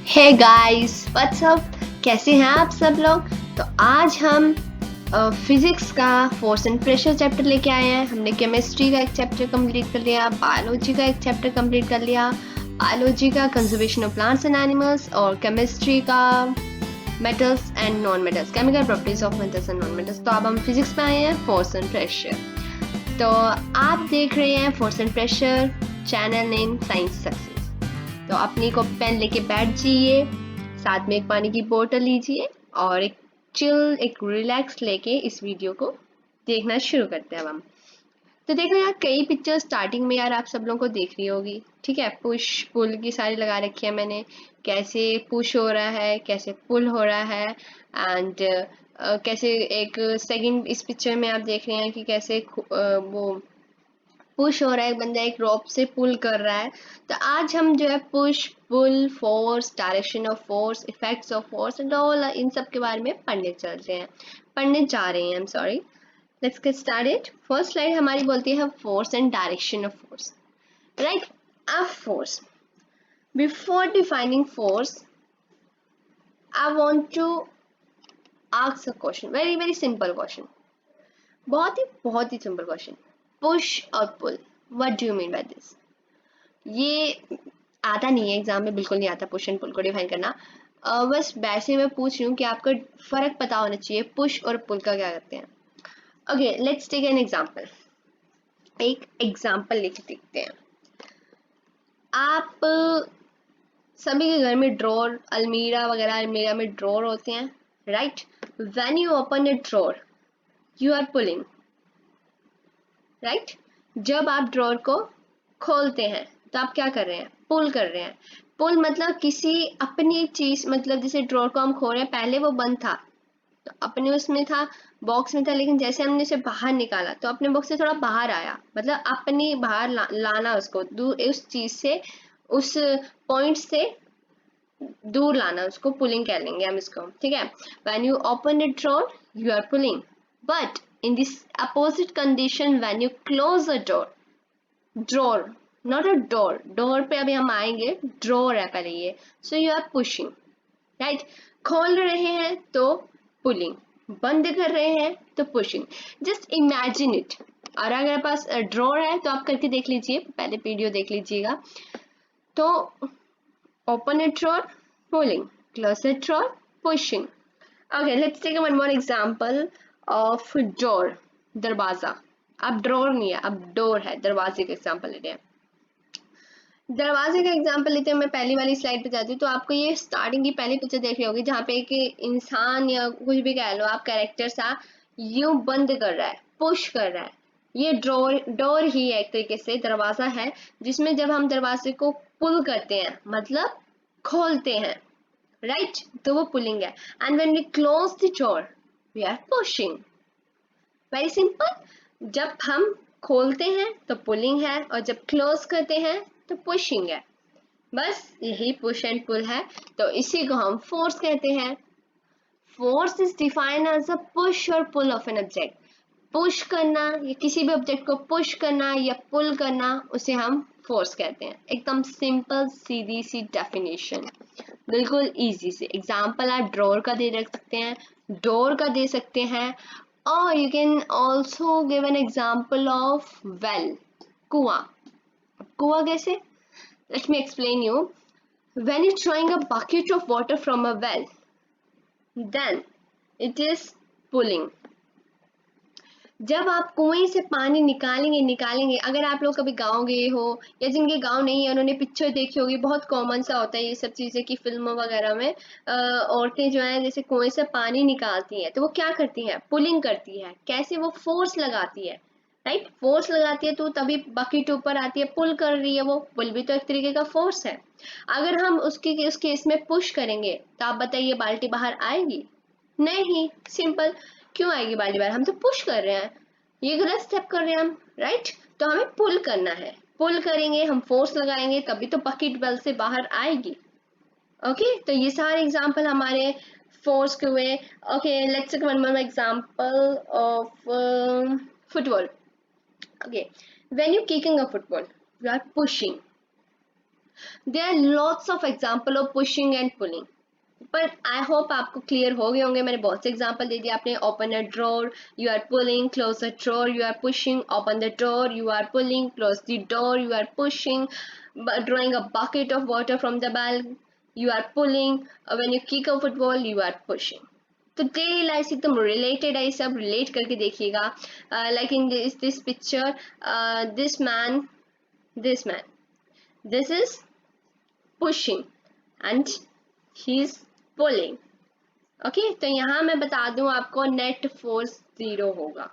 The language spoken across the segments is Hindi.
हे गाइस व्हाट्स अप, कैसे हैं आप सब लोग। तो आज हम फिजिक्स का फोर्स एंड प्रेशर चैप्टर लेके आए हैं। हमने केमिस्ट्री का एक चैप्टर कंप्लीट कर लिया, बायोलॉजी का एक चैप्टर कंप्लीट कर लिया, बायोलॉजी का conservation of plants and animals, और केमिस्ट्री का metals and non metals, chemical properties of metals and non metals. तो अब हम फिजिक्स में आए हैं, फोर्स एंड प्रेशर। तो आप देख रहे हैं force and pressure channel in science success. तो अपनी को पेन लेके बैठ जाइए, साथ में एक पानी की बोतल लीजिए और एक चिल, एक रिलैक्स लेके इस वीडियो को देखना शुरू करते हैं अब हम। तो देखो यार, कई पिक्चर स्टार्टिंग में यार आप सब लोगों को देख रही होगी, ठीक है। पुश पुल की सारी लगा रखी है मैंने, कैसे पुश हो रहा है, कैसे पुल हो रहा है, एंड कैसे एक सेकंड इस पिक्चर में आप देख रहे हैं कि कैसे वो पुश हो रहा है, एक बंदा एक रॉप से पुल कर रहा है। तो आज हम जो है push pull force, direction of force, effects of force and all, इन सब के बारे में पढ़ने जा रहे हैं। I am sorry, let's get started. First slide हमारी बोलती है force and direction of force, right. अब force, before defining force I want to ask a question, very very simple question, बहुत ही सिंपल क्वेश्चन। पुश और pull, what do you mean by this? ये आता नहीं है एग्जाम में, बिल्कुल नहीं आता पुश एंड पुल को डिफाइन करना। बस वैसे मैं पूछ रही हूँ कि आपको फर्क पता होना चाहिए पुश और पुल का क्या करते हैं। Okay, let's take an example. एक एग्जांपल लेके देखते हैं। आप सभी के घर में ड्रॉर, अलमीरा वगैरह, अलमीरा में ड्रॉर होते हैं, right. When you open a drawer you are pulling, right. जब आप ड्रॉर को खोलते हैं तो आप क्या कर रहे हैं? पुल कर रहे हैं। पुल मतलब किसी अपनी चीज, मतलब जैसे ड्रॉर को हम खोल रहे हैं, पहले वो बंद था तो अपने उसमें था, बॉक्स में था, लेकिन जैसे हमने इसे बाहर निकाला तो अपने बॉक्स से थोड़ा बाहर आया, मतलब अपनी बाहर लाना उसको दूर, उस चीज से, उस पॉइंट से दूर लाना, उसको पुलिंग कह लेंगे हम इसको, ठीक है। When you open a drawer you are pulling, but in this opposite condition when you close a door, drawer not a door, door पे अभी हम आएंगे, ड्रॉर है पहले ये, so you are pushing, right. खोल रहे हैं तो पुलिंग, बंद कर रहे हैं तो पुशिंग। Just imagine it. और अगर आपके पास ड्रॉर है तो आप करके देख लीजिए, पहले वीडियो देख लीजिएगा। तो open a drawer, pulling, close a drawer, pushing. Okay, let's take one more example of door, दरवाजा। अब ड्रॉर नहीं है, अब डोर है, दरवाजे का एग्जांपल लेते हैं। दरवाजे का एग्जांपल लेते हैं, मैं पहली वाली स्लाइड पे जाती हूँ। तो आपको ये स्टार्टिंग की पहली पिक्चर देख रही होगी जहाँ पे एक इंसान या कुछ भी कह लो आप, कैरेक्टर सा यूं बंद कर रहा है, पुश कर रहा है। ये डोर ही है, एक तरीके से दरवाजा है, जिसमें जब हम दरवाजे को पुल करते हैं मतलब खोलते हैं, राइट, तो वो पुलिंग है। And when we close the door we are pushing, very simple. जब हम खोलते हैं तो पुलिंग है, और जब क्लोज करते हैं तो पुशिंग है। बस यही पुश एंड पुल है। तो इसी को हम फोर्स कहते हैं। Force is defined as a push और pull of an object. Push करना या किसी भी ऑब्जेक्ट को पुश करना या पुल करना, उसे हम फोर्स कहते हैं। एकदम सिंपल सीधी सी डेफिनेशन, बिल्कुल इजी से। एग्जाम्पल आप ड्रॉर का दे रख सकते हैं, डोर का दे सकते हैं, और you can also give an example of well, कुआं। कुआं कैसे? Let me explain you. When you're throwing a bucket of water from a well, then it is pulling. जब आप कुएं से पानी निकालेंगे, अगर आप लोग कभी गाँव गए हो या जिनके गाँव नहीं है उन्होंने पिक्चर देखी होगी, बहुत कॉमन सा होता है ये सब चीज़ें कि फिल्मों वगैरह में औरतें जो है जैसे कुएं से पानी निकालती हैं तो वो क्या करती हैं? पुलिंग करती है। कैसे? वो फोर्स लगाती है, राइट। फोर्स लगाती है तो तभी बकेट ऊपर आती है, पुल कर रही है। वो पुल भी तो एक तरीके का फोर्स है। अगर हम उस केस में पुश करेंगे तो आप बताइए बाल्टी बाहर आएगी? नहीं, सिंपल। क्यों आएगी बाल्टी बाहर? हम तो पुश कर रहे हैं, ये गलत स्टेप कर रहे हैं हम, राइट। तो हमें पुल करना है, पुल करेंगे, हम फोर्स लगाएंगे तभी तो बकेट बेल से बाहर आएगी। ओके, तो ये सारे एग्जांपल हमारे फोर्स के हुए। Okay, let's take one more example of football. Okay, when you're kicking a football, you are pushing. There are lots of example of pushing and pulling, पर आई होप आपको क्लियर हो गए होंगे। मैंने बहुत से एग्जांपल दे दिए। आपने open a drawer, you are pulling, close a drawer, you are pushing, open the drawer, you are pulling, close the door, you are pushing, drawing a bucket of water from the well, you are pulling, when you kick a football, you are pushing। तो डेली लाइफ से एकदम रिलेटेड है, ये सब रिलेट करके देखिएगा। Like in this picture, this man, this man, this is pushing and he is pulling. Okay, तो यहाँ मैं बता दूं आपको नेट फोर्स 0 होगा।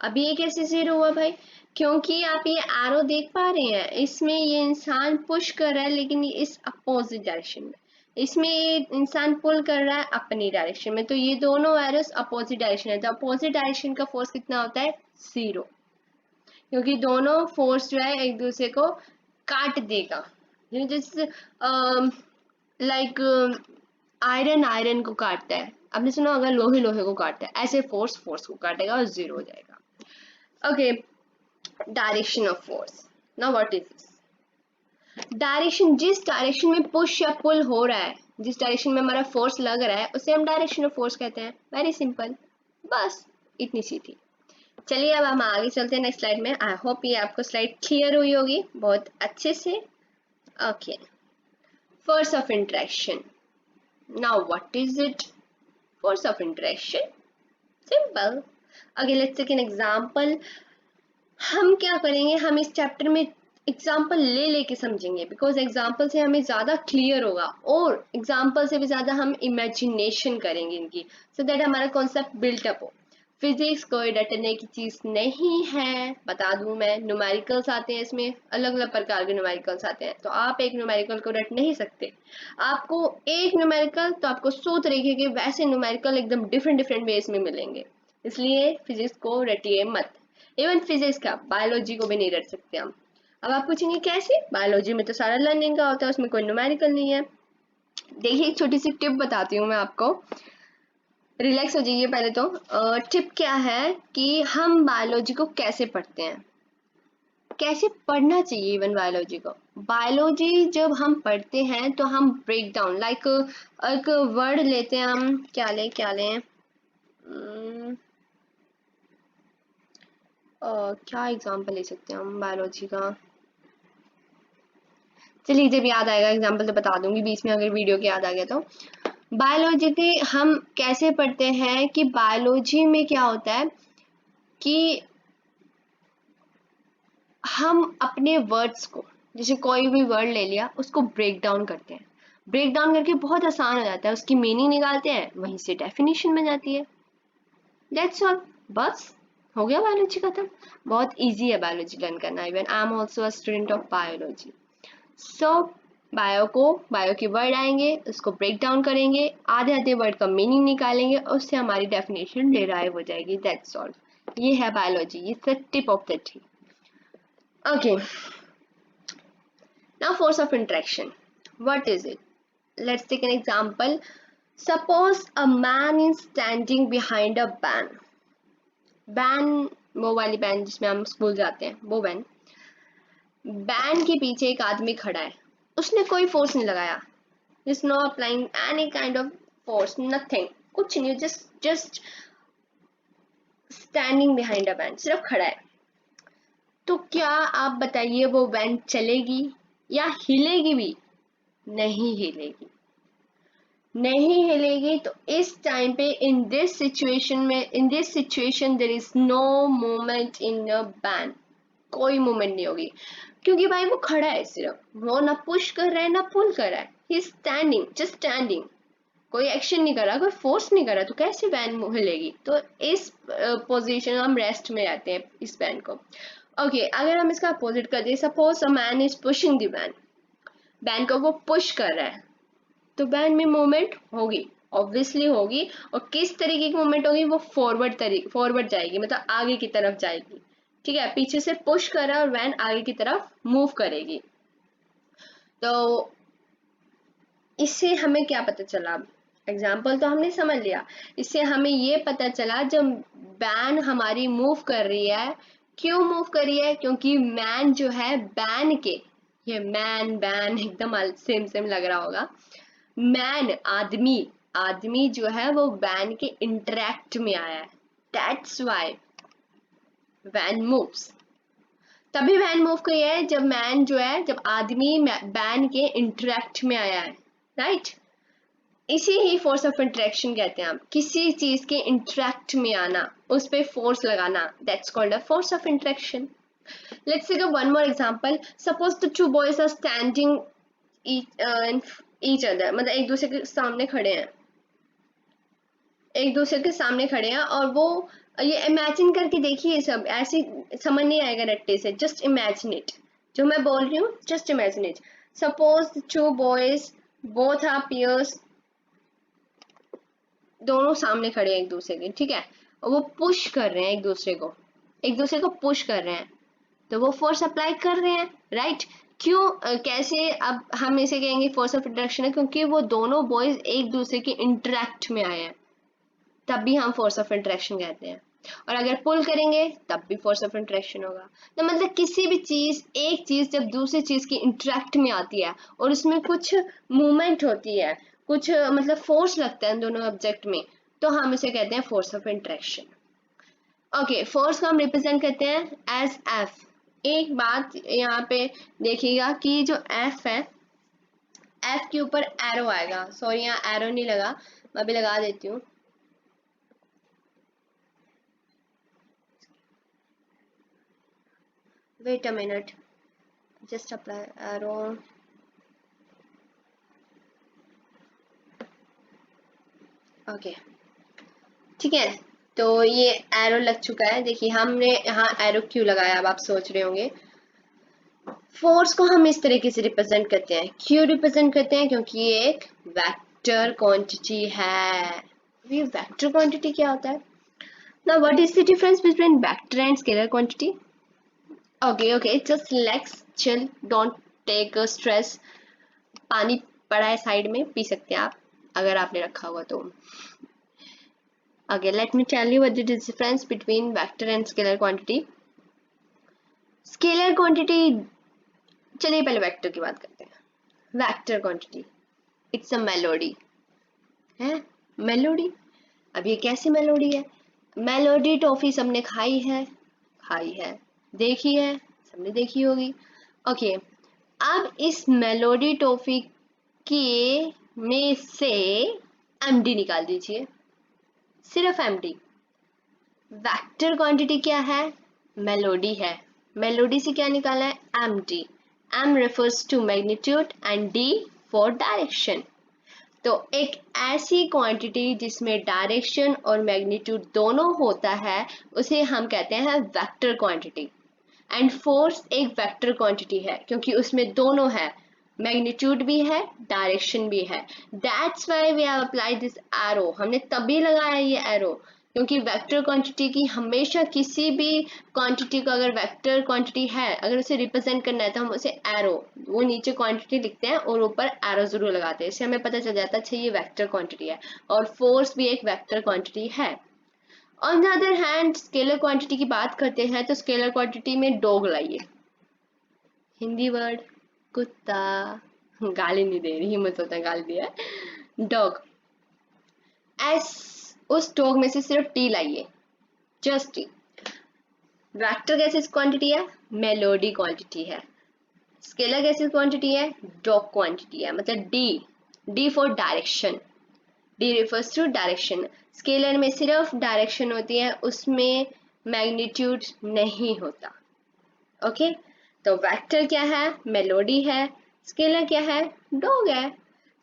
अभी ये कैसे 0 हुआ भाई? क्योंकि आप ये एरो देख पा रहे हैं, इसमें ये इंसान पुश कर रहा है लेकिन इस अपोजिट डायरेक्शन में, इसमें ये इंसान पुल कर रहा है अपनी डायरेक्शन में, तो ये दोनों एरोस अपोजिट डायरेक्शन है। तो अपोजिट डायरेक्शन का फोर्स कितना होता है? 0, क्योंकि दोनों फोर्स जो है एक दूसरे को काट देगा। जैसे लाइक आयरन आयरन को काटता है, आपने सुना अगर लोहे लोहे को काटता है, ऐसे फोर्स फोर्स को काटेगा और 0 हो जाएगा। Okay, direction of force. Now what is this? Direction, जिस डायरेक्शन में पुश या पुल हो रहा है, जिस डायरेक्शन में हमारा फोर्स लग रहा है, उसे हम डायरेक्शन ऑफ फोर्स कहते हैं। वेरी सिंपल, बस इतनी सी थी। चलिए अब हम आगे चलते हैं नेक्स्ट स्लाइड में। आई होप ये आपको स्लाइड क्लियर हुई होगी बहुत अच्छे से। Okay, force of interaction. Now what is it? Force of interaction simple. Okay, let's take an example. हम क्या करेंगे, हम इस चैप्टर में एग्जाम्पल ले लेके समझेंगे, बिकॉज एग्जाम्पल से हमें ज़्यादा क्लियर होगा, और एग्जाम्पल से भी ज़्यादा हम इमेजिनेशन करेंगे इनकी, सो दैट हमारा कॉन्सेप्ट बिल्टअप हो। फिजिक्स कोई रटने की चीज़ नहीं है, बता दूं मैं। न्यूमेरिकल्स आते हैं इसमें, अलग अलग प्रकार के न्यूमेरिकल्स आते हैं, तो आप एक न्यूमेरिकल को रट नहीं सकते। आपको एक न्यूमेरिकल तो आपको 100 तरीके के वैसे न्यूमेरिकल एकदम डिफरेंट डिफरेंट वेज में मिलेंगे, इसलिए फिजिक्स को रटिए मत। इवन फिजिक्स का, बायोलॉजी को भी नहीं रट सकते हम। अब आप पूछेंगे कैसे? बायोलॉजी में तो सारा लर्निंग का होता है, उसमें कोई न्यूमेरिकल नहीं है। देखिए एक छोटी सी टिप बताती हूँ मैं आपको, रिलैक्स हो जाइए पहले तो। टिप क्या है कि हम बायोलॉजी को कैसे पढ़ते हैं, कैसे पढ़ना चाहिए इवन बायोलॉजी को। बायोलॉजी जब हम पढ़ते हैं तो हम ब्रेक डाउन, लाइक एक वर्ड लेते हैं हम, क्या लें क्या एग्जांपल ले सकते हैं हम बायोलॉजी का? चलिए जब याद आएगा एग्जांपल तो बता दूंगी, बीच में अगर वीडियो के याद आ गया तो। बायोलॉजी के हम कैसे पढ़ते हैं कि बायोलॉजी में क्या होता है कि हम अपने वर्ड्स को, जैसे कोई भी वर्ड ले लिया, उसको ब्रेक डाउन करते हैं। ब्रेक डाउन करके बहुत आसान हो जाता है, उसकी मीनिंग निकालते हैं, वहीं से डेफिनेशन बन जाती है। दैट्स ऑल, बस हो गया बायोलॉजी खत्म। बहुत इजी है बायोलॉजी लर्न करना। Even I am also a student of biology. So bio के वर्ड आएंगे, उसको ब्रेक डाउन करेंगे, आधे आधे वर्ड का मीनिंग निकालेंगे, और उससे हमारी डेफिनेशन डिराइव हो जाएगी। दैट्स ऑल, ये है बायोलॉजी, ये tip of the tree. Okay, now force of interaction, what is it? Let's take an example. Suppose a man is standing behind a van. Van, वो वाली वैन जिसमें हम स्कूल जाते हैं, वो वैन। वैन के पीछे एक आदमी खड़ा है, उसने कोई फोर्स नहीं लगाया, is no applying any kind of force, nothing, कुछ नहीं, just standing behind a van, सिर्फ खड़ा है। तो क्या आप बताइए वो वैन चलेगी या हिलेगी भी? नहीं हिलेगी, नहीं हिलेगी। तो इस टाइम पे इन दिस सिचुएशन में, in this situation there is no movement in a van, कोई मूवमेंट नहीं होगी, क्योंकि भाई वो खड़ा है, सिर्फ वो ना पुश कर रहा है ना पुल कर रहा है, he is standing, just standing, कोई एक्शन नहीं कर रहा, कोई फोर्स नहीं कर रहा, तो कैसे वैन हिलेगी? तो इस पोजीशन हम रेस्ट में रहते हैं इस वैन को। ओके, अगर हम इसका अपोजिट कर दें, suppose a man is pushing the van, van को वो पुश कर रहा है, तो वैन में मूवमेंट होगी, ऑब्वियसली होगी। और किस तरीके की मूवमेंट होगी? वो फॉरवर्ड जाएगी, मतलब आगे की तरफ जाएगी। ठीक है, पीछे से पुश कर रहा है और वैन आगे की तरफ मूव करेगी। तो इससे हमें क्या पता चला? एग्जाम्पल तो हमने समझ लिया, इससे हमें ये पता चला जब वैन हमारी मूव कर रही है, क्यों मूव कर रही है? क्योंकि मैन जो है वैन के ये मैन बैन एकदम सेम सेम लग रहा होगा। मैन आदमी, आदमी जो है वो वैन के इंटरेक्ट में आया है, दैट्स वाई वैन मूव्स। तभी वैन मूव किया है जब मैन जो है, जब आदमी वैन के इंटरेक्ट में आया है, राइट। इसी ही फोर्स ऑफ इंटरेक्शन कहते हैं हम, किसी चीज के इंटरेक्ट में आना, उस पर फोर्स लगाना, that's called a force of interaction. Let's take one more example. Suppose the two boys are standing each other, मतलब एक दूसरे के सामने खड़े हैं, एक दूसरे के सामने खड़े हैं, और वो ये इमेजिन करके देखिए, सब ऐसे समझ नहीं आएगा रट्टे से, जस्ट इमेजिन इट, जो मैं बोल रही हूँ just imagine it. Suppose two boys both are peers, दोनों सामने खड़े हैं एक दूसरे के, ठीक है, और वो पुश कर रहे हैं एक दूसरे को, एक दूसरे को पुश कर रहे हैं, तो वो फोर्स अप्लाई कर रहे हैं, राइट। क्यों कैसे, अब हम इसे कहेंगे फोर्स ऑफ इंटरेक्शन है, क्योंकि वो दोनों बॉयज एक दूसरे के इंटरेक्ट में आए हैं, तब भी हम फोर्स ऑफ इंटरेक्शन कहते हैं। और अगर पुल करेंगे तब भी फोर्स ऑफ इंटरेक्शन होगा। तो मतलब किसी भी चीज, एक चीज जब दूसरी चीज की इंटरेक्ट में आती है और उसमें कुछ मूवमेंट होती है, कुछ मतलब फोर्स लगता है दोनों ऑब्जेक्ट में, तो हम इसे कहते हैं force of interaction. Okay, force को हम रिप्रेजेंट करते हैं एज एफ। एक बात यहाँ पे देखिएगा कि जो एफ है, एफ के ऊपर एरो आएगा, सॉरी यहाँ एरो नहीं लगा, मैं अभी लगा देती हूँ। Wait a minute, just apply arrow. Okay, ठीक है, तो ये एरो लग चुका है। देखिए हमने यहाँ एरो क्यों लगाया, अब आप सोच रहे होंगे। फोर्स को हम इस तरीके से रिप्रेजेंट करते हैं, क्यों रिप्रेजेंट करते हैं, क्योंकि ये एक वेक्टर क्वांटिटी है। ये वेक्टर क्वांटिटी क्या होता है? Now what is the difference between vector and scalar quantity? Okay, just let's chill, don't take stress. पानी पड़ा है साइड में, पी सकते हैं आप अगर आपने रखा हुआ तो। Okay, let me tell you what the difference between vector and scalar quantity. Scalar quantity, चलिए पहले वेक्टर की बात करते हैं। Vector quantity, it's a melody है, मेलोडी। अब ये कैसी मेलोडी है? मेलोडी टॉफी सबने खाई है, खाई है, देखी है, सबने देखी होगी। ओके, अब इस मेलोडी टॉफी के में से एमडी निकाल दीजिए, सिर्फ एमडी। वेक्टर क्वांटिटी क्या है? मेलोडी है। मेलोडी से क्या निकाला है? MD. M refers to magnitude and D for direction. तो एक ऐसी क्वांटिटी जिसमें डायरेक्शन और मैग्नीट्यूड दोनों होता है, उसे हम कहते हैं वेक्टर क्वांटिटी। एंड फोर्स एक वेक्टर क्वांटिटी है, क्योंकि उसमें दोनों है, मैग्नीट्यूड भी है, डायरेक्शन भी है। That's why we have applied this arrow. हमने तभी लगाया ये एरो, क्योंकि वेक्टर क्वांटिटी की हमेशा, किसी भी क्वांटिटी को अगर वेक्टर क्वांटिटी है, अगर उसे रिप्रेजेंट करना है तो हम उसे एरो, वो नीचे क्वांटिटी लिखते हैं और ऊपर एरो जरूर लगाते हैं, इससे हमें पता चल जाता है अच्छा ये वेक्टर क्वांटिटी है। और फोर्स भी एक वेक्टर क्वांटिटी है। On the other hand, scalar quantity की बात करते हैं तो स्केलर क्वांटिटी में डॉग लाइए, हिंदी वर्ड कुत्ता, गाली नहीं दे रही, हिम्मत होता है गाली दिया, डॉग। एस, उस डॉग में से सिर्फ टी लाइए, जस्ट टी। वेक्टर कैसे क्वांटिटी है? मेलोडी क्वांटिटी है। स्केलर कैसे क्वांटिटी है? डॉग क्वांटिटी है, मतलब D, D for direction, D refers to direction. Scalar में सिर्फ डायरेक्शन होती है, उसमें मैग्नीट्यूड नहीं होता। ओके, तो वेक्टर क्या है? मेलोडी है। स्केलर क्या है? डॉग है।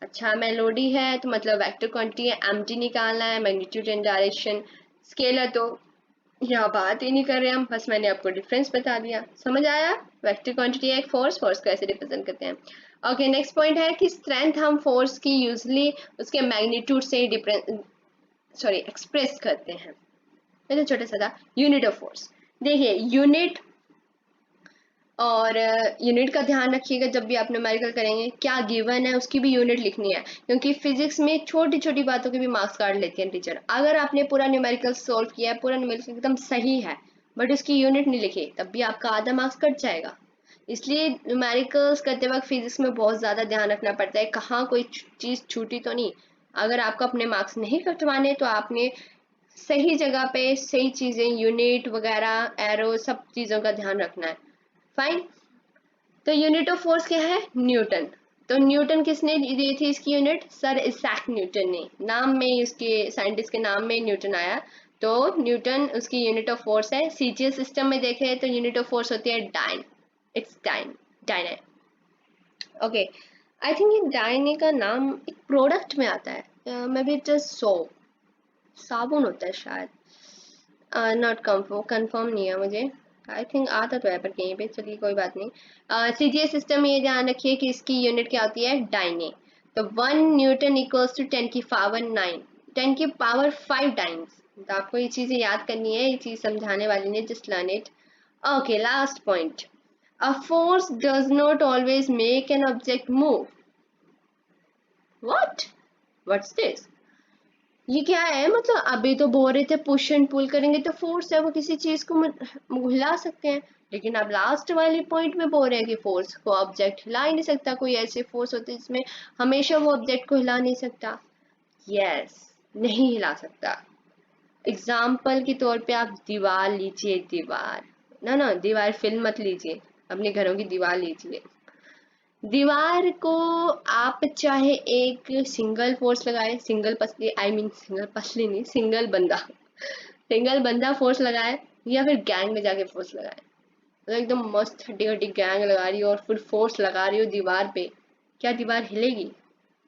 अच्छा, मेलोडी है तो मतलब वेक्टर क्वांटिटी है, एम्प्टी निकालना है, मैग्नीट्यूड एंड डायरेक्शन। स्केलर तो यहाँ बात ही नहीं कर रहे हम, बस मैंने आपको डिफरेंस बता दिया, समझ आया? वेक्टर क्वांटिटी है एक फोर्स, फोर्स को ऐसे रिप्रेजेंट करते हैं। ओके, नेक्स्ट पॉइंट है कि स्ट्रेंथ हम फोर्स की यूजली उसके मैग्नीट्यूड से एक्सप्रेस करते हैं। ये तो छोटा सा था, यूनिट ऑफ फोर्स। देखिए यूनिट, और यूनिट का ध्यान रखिएगा जब भी आप न्यूमेरिकल करेंगे, क्या गिवन है उसकी भी यूनिट लिखनी है, क्योंकि फिजिक्स में छोटी छोटी बातों के भी मार्क्स काट लेते हैं टीचर। अगर आपने पूरा न्यूमेरिकल सॉल्व किया है, पूरा न्यूमेरिकल एकदम सही है, बट उसकी यूनिट नहीं लिखी, तब भी आपका आधा मार्क्स कट जाएगा। इसलिए न्यूमेरिकल्स करते वक्त फिजिक्स में बहुत ज़्यादा ध्यान रखना पड़ता है, कहाँ कोई चीज़ छूटी तो नहीं। अगर आपको अपने मार्क्स नहीं कटवाने तो आपने सही जगह पे सही चीज़ें, यूनिट वगैरह, एरो, सब चीज़ों का ध्यान रखना है। फाइन। तो यूनिट ऑफ फोर्स क्या है? न्यूटन। तो न्यूटन किसने दी थी इसकी यूनिट? सर इसैक न्यूटन ने। नाम में उसके, साइंटिस्ट के नाम में न्यूटन आया, तो न्यूटन उसकी यूनिट ऑफ फोर्स है। सीजीएस सिस्टम में देखें तो यूनिट ऑफ फोर्स होती है dyne. It's dyne, dyne. Okay, I think ये डाइने का नाम एक प्रोडक्ट में आता है, मे बी जस्ट सो साबुन होता है शायद, नॉट कंफर्म नहीं है मुझे। आई थिंक आता तो है पर कहीं पे, चलिए कोई बात नहीं। सीजीएस सिस्टम में ये ध्यान रखिए कि इसकी यूनिट क्या होती है? डाइने। तो 1 न्यूटन इक्वल्स टू 10⁵ 9, 10⁵ टाइम्स। तो आपको ये चीज़ें याद करनी है, ये चीज़ समझाने वाली ने, just learn it. Okay, last point. A force does not always make an object move. What's this? ये क्या है? मतलब अभी तो बोल रहे थे पुश एंड पुल करेंगे तो फोर्स है, वो किसी चीज को हिला सकते हैं, लेकिन अब लास्ट वाली पॉइंट में बोल रहे हैं कि फोर्स को ऑब्जेक्ट हिला ही नहीं सकता। कोई ऐसे फोर्स होते हैं जिसमें हमेशा वो ऑब्जेक्ट को हिला नहीं सकता? यस, नहीं हिला सकता। एग्जाम्पल के तौर पे आप दीवार लीजिए, दीवार, ना ना दीवार फिल्म मत लीजिए, अपने घरों की दीवार लीजिए। दीवार को आप चाहे एक सिंगल फोर्स लगाए, सिंगल पसली, आई मीन सिंगल पसली नहीं, सिंगल बंदा फोर्स लगाए, या फिर गैंग में जाके फोर्स लगाए, तो एकदम मस्त हड्डी हड्डी गैंग लगा रही हो और फिर फोर्स लगा रही हो दीवार पे, क्या दीवार हिलेगी?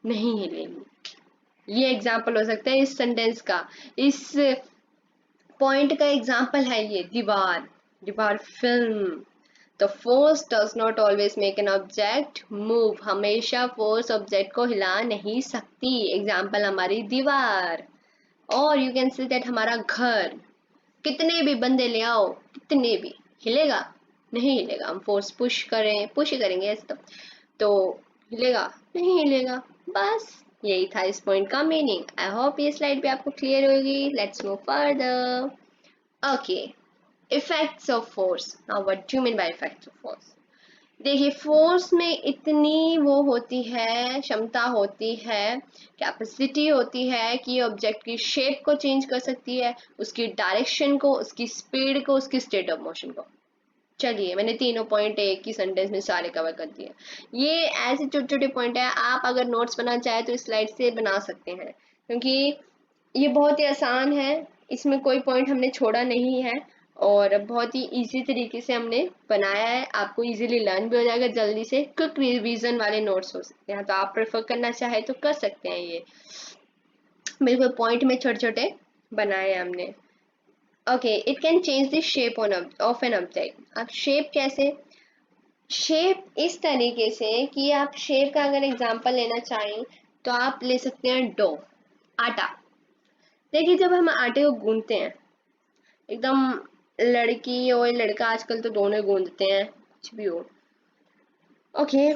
नहीं हिलेगी। ये एग्जाम्पल हो सकता है इस सेंटेंस का, इस पॉइंट का एग्जाम्पल है ये दीवार, दीवार फिल्म। तो force does not always make an object move, हमेशा फोर्स ऑब्जेक्ट को हिला नहीं सकती। एग्जाम्पल हमारी दीवार, और यू कैन सी दैट हमारा घर, कितने भी बंदे ले आओ, कितने भी, हिलेगा? नहीं हिलेगा। हम फोर्स पुश करें, पुश ही करेंगे ऐसे तो हिलेगा? नहीं हिलेगा। बस यही था इस पॉइंट का मीनिंग। आई होप ये स्लाइड भी आपको क्लियर होगी। Let's move further. Okay, effects of force. Now what do you mean bye effects of force? देखिए, फोर्स में इतनी वो होती है, क्षमता होती है, कैपेसिटी होती है कि ऑब्जेक्ट की शेप को चेंज कर सकती है, उसकी डायरेक्शन को, उसकी स्पीड को, उसकी स्टेट ऑफ मोशन को। चलिए, मैंने तीनों पॉइंट एक ही सेंटेंस में सारे कवर कर दिए। ये ऐसे छोटे छोटे पॉइंट है, आप अगर नोट्स बनाना चाहे तो इस स्लाइड से बना सकते हैं, क्योंकि ये बहुत ही आसान है, इसमें कोई पॉइंट हमने छोड़ा नहीं है, और बहुत ही इजी तरीके से हमने बनाया है। आपको इजीली लर्न भी हो जाएगा, जल्दी से क्विक रिवीजन वाले नोट्स हो सकते हैं। तो आप प्रेफर करना चाहे तो कर सकते हैं। ये बिल्कुल पॉइंट में छोटे छोटे बनाए हैं हमने। Okay, it can change the shape of an object. अब शेप कैसे? शेप इस तरीके से कि आप शेप का अगर एग्जांपल लेना चाहें तो आप ले सकते हैं डो, आटा। देखिए, जब हम आटे को गूंथते हैं, एकदम लड़की और लड़का आजकल तो दोनों गूंथते हैं, कुछ भी हो। ओके,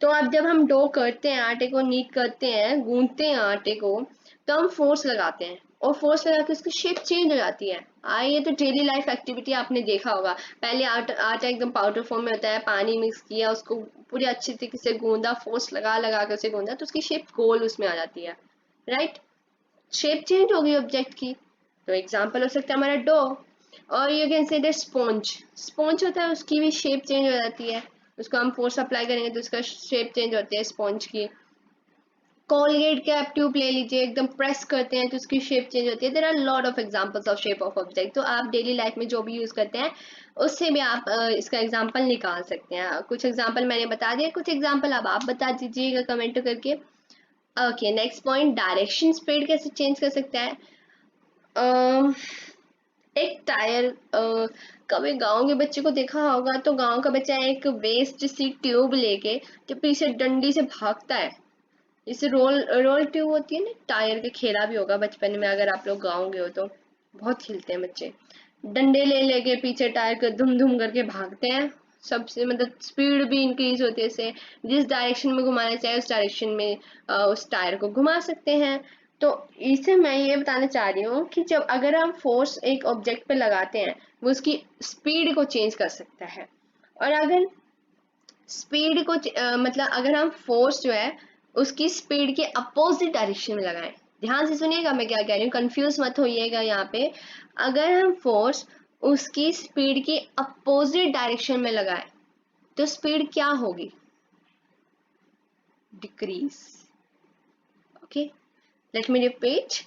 तो अब जब हम डो करते हैं, आटे को नीट करते हैं, गूंथते हैं आटे को, तो हम फोर्स लगाते हैं, और फोर्स लगा के उसकी शेप चेंज हो जाती है। ये तो डेली लाइफ एक्टिविटी आपने देखा होगा। पहले आटा एकदम पाउडर फॉर्म में होता है, पानी मिक्स किया, उसको पूरी अच्छी तरीके से गूंदा, फोर्स लगा लगा के उसे गूंदा, तो उसकी शेप गोल उसमें आ जाती है, राइट? शेप चेंज हो गई ऑब्जेक्ट की। तो एग्जाम्पल हो सकता है हमारा डो। और you can say sponge, sponge होता है, उसकी भी शेप चेंज हो जाती है, उसको हम फोर्स अप्लाई करेंगे तो उसका शेप चेंज होती है स्पॉन्ज की। कोलगेट कैप ट्यूब ले लीजिए, एकदम प्रेस करते हैं तो उसकी शेप चेंज होती है। There are lot of examples of shape of object. तो आप डेली लाइफ में जो भी यूज करते हैं उससे भी आप इसका एग्जांपल निकाल सकते हैं। कुछ एग्जांपल मैंने बता दिया, कुछ एग्जांपल अब आप बता दीजिएगा कमेंट करके। Okay, next point, direction speed कैसे चेंज कर सकता है? अम, एक टायर, कभी गांव के बच्चे को देखा होगा तो गांव का बच्चा एक वेस्ट सी ट्यूब लेके जो पीछे डंडी से भागता है, इसे रोल रोल ट्यूब होती है ना, टायर के, खेला भी होगा बचपन में अगर आप लोग गाँव गए हो तो, बहुत खेलते हैं बच्चे। डंडे ले लेके पीछे टायर को धुम धुम करके भागते हैं, सबसे मतलब स्पीड भी इंक्रीज होती है इससे। जिस डायरेक्शन में घुमाना चाहे उस डायरेक्शन में उस टायर को घुमा सकते हैं। तो इसे मैं ये बताना चाह रही हूँ कि जब अगर हम फोर्स एक ऑब्जेक्ट पे लगाते हैं, वो उसकी स्पीड को चेंज कर सकता है। और अगर स्पीड को मतलब अगर हम फोर्स जो है उसकी स्पीड के अपोजिट डायरेक्शन में लगाएं, ध्यान से सुनिएगा मैं क्या कह रही हूँ, कंफ्यूज मत होइएगा यहाँ पे। अगर हम फोर्स उसकी स्पीड के अपोजिट डायरेक्शन में लगाएं तो स्पीड क्या होगी, decrease. Okay, let me repeat.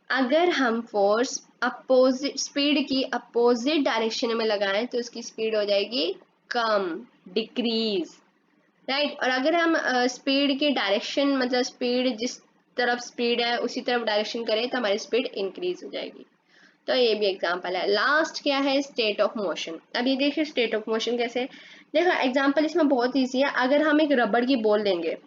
अगर हम फोर्स अपोजिट स्पीड की अपोजिट डायरेक्शन में लगाएं तो उसकी स्पीड हो जाएगी कम, डिक्रीज, राइट। और अगर हम स्पीड की डायरेक्शन मतलब स्पीड जिस तरफ स्पीड है उसी तरफ डायरेक्शन करें तो हमारी स्पीड इंक्रीज हो जाएगी। तो ये भी एग्जांपल है। लास्ट क्या है, स्टेट ऑफ मोशन। अब ये देखिए स्टेट ऑफ मोशन कैसे, देखो एग्जांपल इसमें बहुत इजी है। अगर हम एक रबड़ की बॉल लेंगे,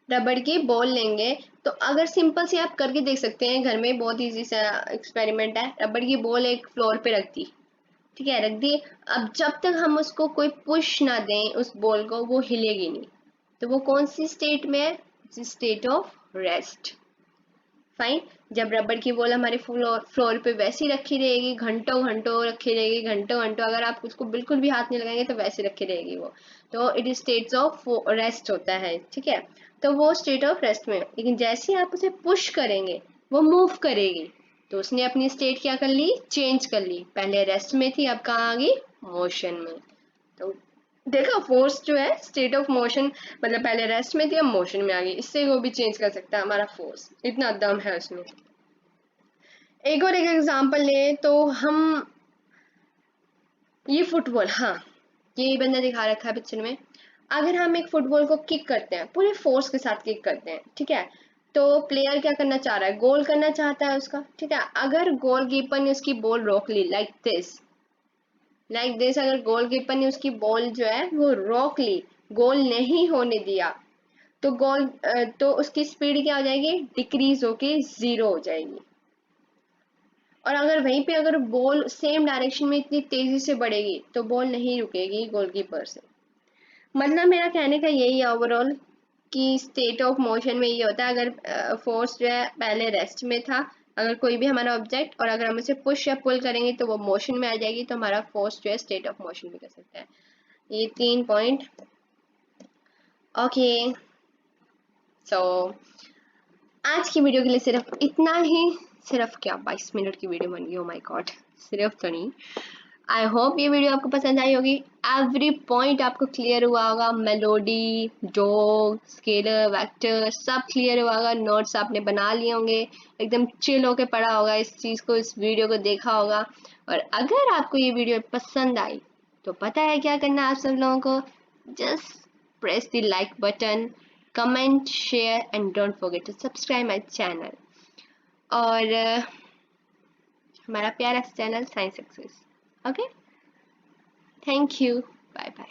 रबड़ की बॉल लेंगे तो अगर सिंपल से आप करके देख सकते हैं घर में, बहुत इजी सा एक्सपेरिमेंट है। रबड़ की बॉल एक फ्लोर पे रख दी, ठीक है, रख दी। अब जब तक हम उसको कोई पुश ना दें उस बॉल को, वो हिलेगी नहीं। तो वो कौन सी स्टेट में है, स्टेट ऑफ रेस्ट। फाइन। जब रबड़ की बॉल हमारे फ्लोर पे वैसी रखी रहेगी, घंटों घंटों रखी रहेगी, घंटों घंटों, अगर आप उसको बिल्कुल भी हाथ नहीं लगाएंगे तो वैसे रखी रहेगी वो, तो it is states of rest होता है, ठीक है। तो वो स्टेट ऑफ रेस्ट में, लेकिन जैसे ही आप उसे पुश करेंगे वो मूव करेगी, तो उसने अपनी स्टेट क्या कर ली, चेंज कर ली। पहले रेस्ट में थी, अब कहाँ आ गई, मोशन में। तो देखो फोर्स जो है स्टेट ऑफ मोशन, मतलब पहले रेस्ट में थी अब मोशन में आ गई, इससे वो भी चेंज कर सकता है हमारा फोर्स, इतना दम है उसमें। एक और एक एग्जांपल ले तो हम, ये फुटबॉल, हाँ ये बंदा दिखा रखा है पिक्चर में। अगर हम एक फुटबॉल को किक करते हैं, पूरे फोर्स के साथ किक करते हैं, ठीक है, तो प्लेयर क्या करना चाह रहा है, गोल करना चाहता है उसका, ठीक है। अगर गोलकीपर ने उसकी बॉल रोक ली, लाइक दिस, अगर गोलकीपर ने उसकी बॉल जो है वो रोक ली, गोल नहीं होने दिया, तो तो उसकी स्पीड क्या हो जाएगी, डिक्रीज होके जीरो हो जाएगी। और अगर वहीं पे अगर बॉल सेम डायरेक्शन में इतनी तेजी से बढ़ेगी तो बॉल नहीं रुकेगी गोलकीपर से। मतलब मेरा कहने का यही है ओवरऑल कि स्टेट ऑफ मोशन में ये होता है, अगर फोर्स जो है पहले रेस्ट में था, अगर कोई भी हमारा ऑब्जेक्ट, और अगर हम उसे पुश या पुल करेंगे तो वो मोशन में आ जाएगी, तो हमारा फोर्स जो है स्टेट ऑफ मोशन में कर सकता है। ये 3 पॉइंट। ओके, सो आज की वीडियो के लिए सिर्फ इतना ही। सिर्फ क्या 22 मिनट की वीडियो बन गई, ओ माय गॉड, सिर्फ तो नहीं। आई होप ये वीडियो आपको पसंद आई होगी, एवरी पॉइंट आपको क्लियर हुआ होगा, मेलोडी, डॉग, स्केलर, वेक्टर सब क्लियर हुआ होगा, नोट्स आपने बना लिए होंगे, एकदम चिल होके पढ़ा होगा इस चीज़ को, इस वीडियो को देखा होगा। और अगर आपको ये वीडियो पसंद आई तो पता है क्या करना है आप सब लोगों को, just press the like button, comment, share and don't forget to subscribe my channel। और हमारा प्यारा channel science success. Okay, thank you, bye bye.